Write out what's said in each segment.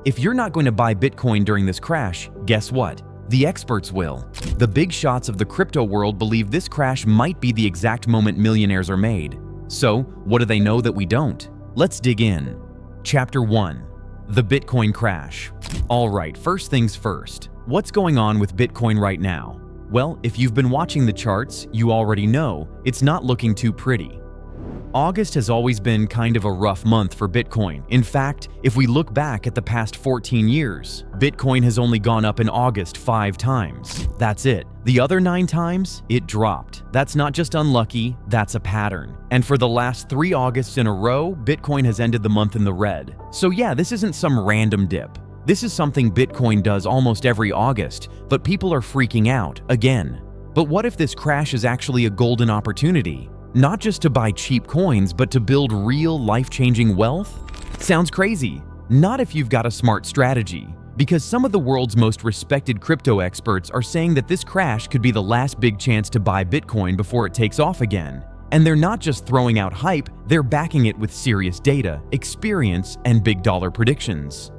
If you're not going to buy Bitcoin during this crash, guess what? The experts will. The big shots of the crypto world believe this crash might be the exact moment millionaires are made. So, what do they know that we don't? Let's dig in. Chapter 1. The Bitcoin Crash. Alright, first things first. What's going on with Bitcoin right now? Well, if you've been watching the charts, you already know it's not looking too pretty. August has always been kind of a rough month for Bitcoin. In fact, if we look back at the past 14 years, Bitcoin has only gone up in August 5 times. That's it. The other 9 times, it dropped. That's not just unlucky, that's a pattern. And for the last 3 Augusts in a row, Bitcoin has ended the month in the red. So yeah, this isn't some random dip. This is something Bitcoin does almost every August, but people are freaking out again. But what if this crash is actually a golden opportunity? Not just to buy cheap coins, but to build real life-changing wealth? Sounds crazy. Not if you've got a smart strategy, because some of the world's most respected crypto experts are saying that this crash could be the last big chance to buy Bitcoin before it takes off again. And they're not just throwing out hype, they're backing it with serious data, experience, and big dollar predictions.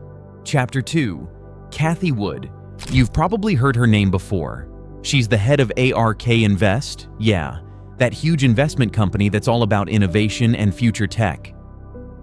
Chapter 2. Cathie Wood. You've probably heard her name before. She's the head of ARK Invest, yeah, that huge investment company that's all about innovation and future tech.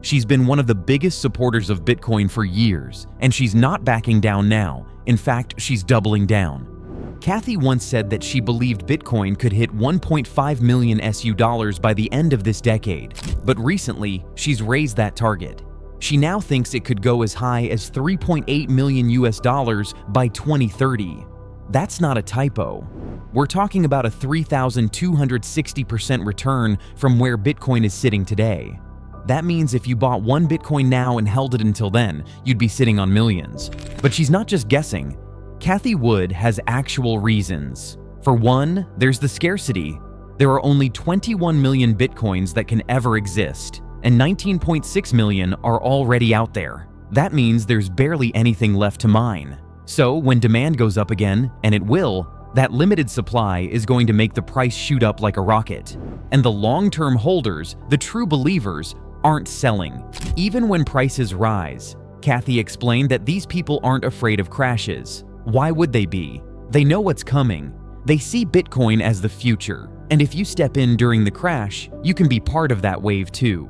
She's been one of the biggest supporters of Bitcoin for years, and she's not backing down now. In fact, she's doubling down. Cathie once said that she believed Bitcoin could hit 1.5 million SU dollars by the end of this decade, but recently, she's raised that target. She now thinks it could go as high as 3.8 million US dollars by 2030. That's not a typo. We're talking about a 3,260% return from where Bitcoin is sitting today. That means if you bought 1 Bitcoin now and held it until then, you'd be sitting on millions. But she's not just guessing. Cathie Wood has actual reasons. For one, there's the scarcity. There are only 21 million Bitcoins that can ever exist, and 19.6 million are already out there. That means there's barely anything left to mine. So when demand goes up again, and it will, that limited supply is going to make the price shoot up like a rocket. And the long-term holders, the true believers, aren't selling. Even when prices rise, Cathie explained that these people aren't afraid of crashes. Why would they be? They know what's coming. They see Bitcoin as the future. And if you step in during the crash, you can be part of that wave too.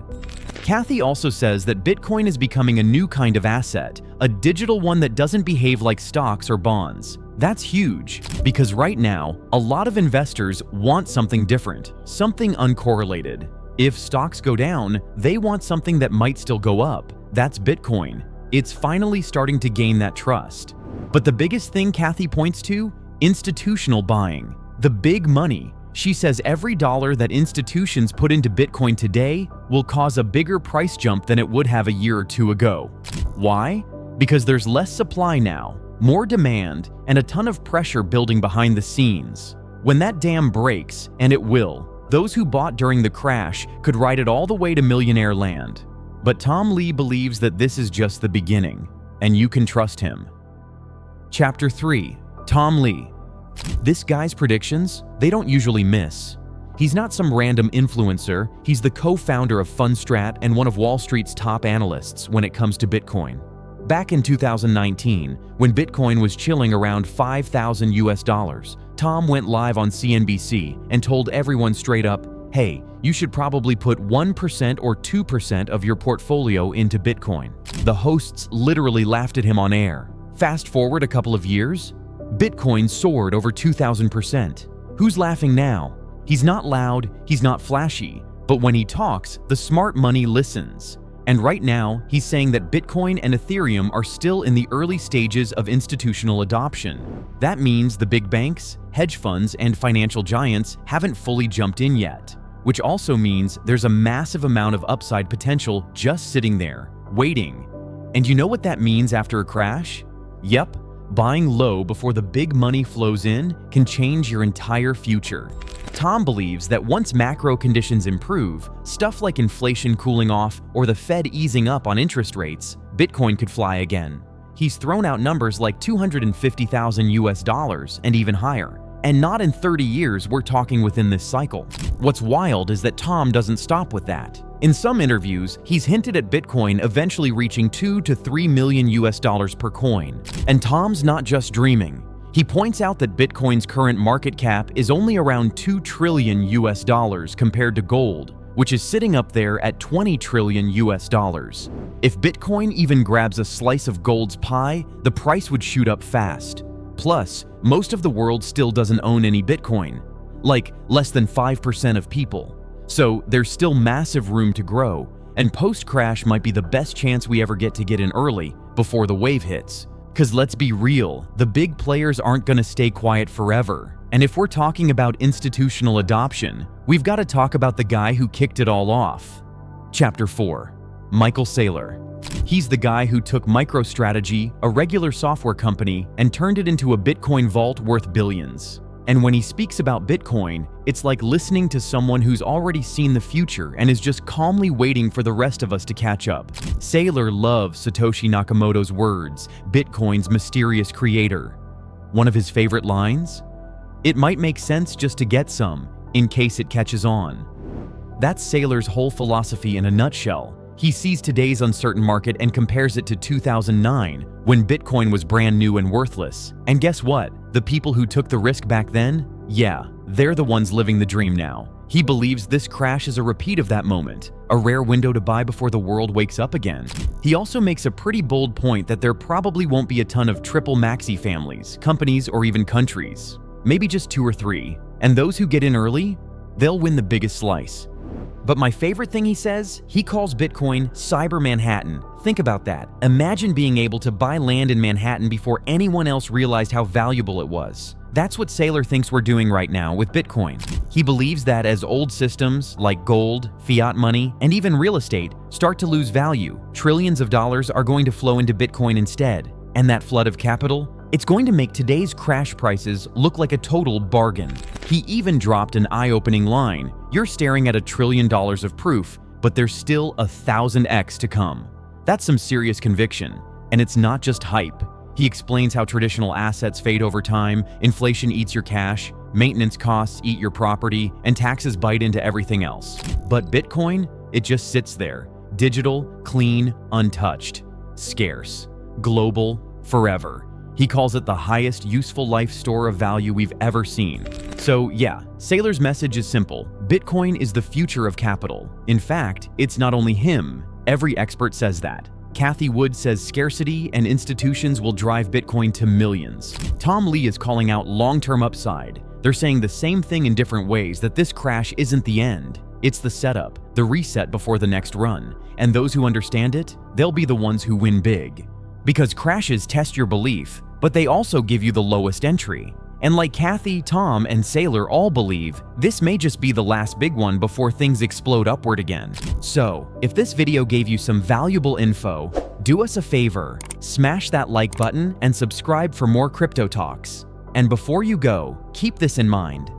Cathie also says that Bitcoin is becoming a new kind of asset, a digital one that doesn't behave like stocks or bonds. That's huge, because right now, a lot of investors want something different, something uncorrelated. If stocks go down, they want something that might still go up. That's Bitcoin. It's finally starting to gain that trust. But the biggest thing Cathie points to? Institutional buying. The big money. She says every dollar that institutions put into Bitcoin today will cause a bigger price jump than it would have a year or two ago. Why? Because there's less supply now, more demand, and a ton of pressure building behind the scenes. When that dam breaks, and it will, those who bought during the crash could ride it all the way to millionaire land. But Tom Lee believes that this is just the beginning, and you can trust him. Chapter 3. Tom Lee. This guy's predictions, they don't usually miss. He's not some random influencer, he's the co-founder of Fundstrat and one of Wall Street's top analysts when it comes to Bitcoin. Back in 2019, when Bitcoin was chilling around 5,000 US dollars, Tom went live on CNBC and told everyone straight up, hey, you should probably put 1% or 2% of your portfolio into Bitcoin. The hosts literally laughed at him on air. Fast forward a couple of years, Bitcoin soared over 2,000%. Who's laughing now? He's not loud, he's not flashy, but when he talks, the smart money listens. And right now, he's saying that Bitcoin and Ethereum are still in the early stages of institutional adoption. That means the big banks, hedge funds, and financial giants haven't fully jumped in yet, which also means there's a massive amount of upside potential just sitting there, waiting. And you know what that means after a crash? Yep. Buying low before the big money flows in can change your entire future. Tom believes that once macro conditions improve, stuff like inflation cooling off or the Fed easing up on interest rates, Bitcoin could fly again. He's thrown out numbers like 250,000 US dollars and even higher. And not in 30 years, we're talking within this cycle. What's wild is that Tom doesn't stop with that. In some interviews, he's hinted at Bitcoin eventually reaching 2 to 3 million US dollars per coin. And Tom's not just dreaming. He points out that Bitcoin's current market cap is only around 2 trillion US dollars compared to gold, which is sitting up there at 20 trillion US dollars. If Bitcoin even grabs a slice of gold's pie, the price would shoot up fast. Plus, most of the world still doesn't own any Bitcoin, like less than 5% of people. So there's still massive room to grow, and post-crash might be the best chance we ever get to get in early before the wave hits. Cause let's be real, the big players aren't gonna stay quiet forever. And if we're talking about institutional adoption, we've got to talk about the guy who kicked it all off. Chapter 4. Michael Saylor. He's the guy who took MicroStrategy, a regular software company, and turned it into a Bitcoin vault worth billions. And when he speaks about Bitcoin, it's like listening to someone who's already seen the future and is just calmly waiting for the rest of us to catch up. Saylor loves Satoshi Nakamoto's words, Bitcoin's mysterious creator. One of his favorite lines? It might make sense just to get some, in case it catches on. That's Saylor's whole philosophy in a nutshell. He sees today's uncertain market and compares it to 2009, when Bitcoin was brand new and worthless. And guess what? The people who took the risk back then? Yeah, they're the ones living the dream now. He believes this crash is a repeat of that moment, a rare window to buy before the world wakes up again. He also makes a pretty bold point that there probably won't be a ton of triple maxi families, companies, or even countries. Maybe just 2 or 3. And those who get in early, they'll win the biggest slice. But my favorite thing he says, he calls Bitcoin Cyber Manhattan. Think about that. Imagine being able to buy land in Manhattan before anyone else realized how valuable it was. That's what Saylor thinks we're doing right now with Bitcoin. He believes that as old systems like gold, fiat money, and even real estate start to lose value, trillions of dollars are going to flow into Bitcoin instead. And that flood of capital, it's going to make today's crash prices look like a total bargain. He even dropped an eye-opening line. You're staring at $1 trillion of proof, but there's still 1,000x to come. That's some serious conviction, and it's not just hype. He explains how traditional assets fade over time, inflation eats your cash, maintenance costs eat your property, and taxes bite into everything else. But Bitcoin, it just sits there, digital, clean, untouched, scarce, global, forever. He calls it the highest useful life store of value we've ever seen. So yeah, Saylor's message is simple. Bitcoin is the future of capital. In fact, it's not only him. Every expert says that. Cathie Wood says scarcity and institutions will drive Bitcoin to millions. Tom Lee is calling out long-term upside. They're saying the same thing in different ways, that this crash isn't the end. It's the setup, the reset before the next run. And those who understand it, they'll be the ones who win big. Because crashes test your belief, but they also give you the lowest entry. And like Cathie, Tom, and Saylor all believe, this may just be the last big one before things explode upward again. So, if this video gave you some valuable info, do us a favor, smash that like button and subscribe for more crypto talks. And before you go, keep this in mind.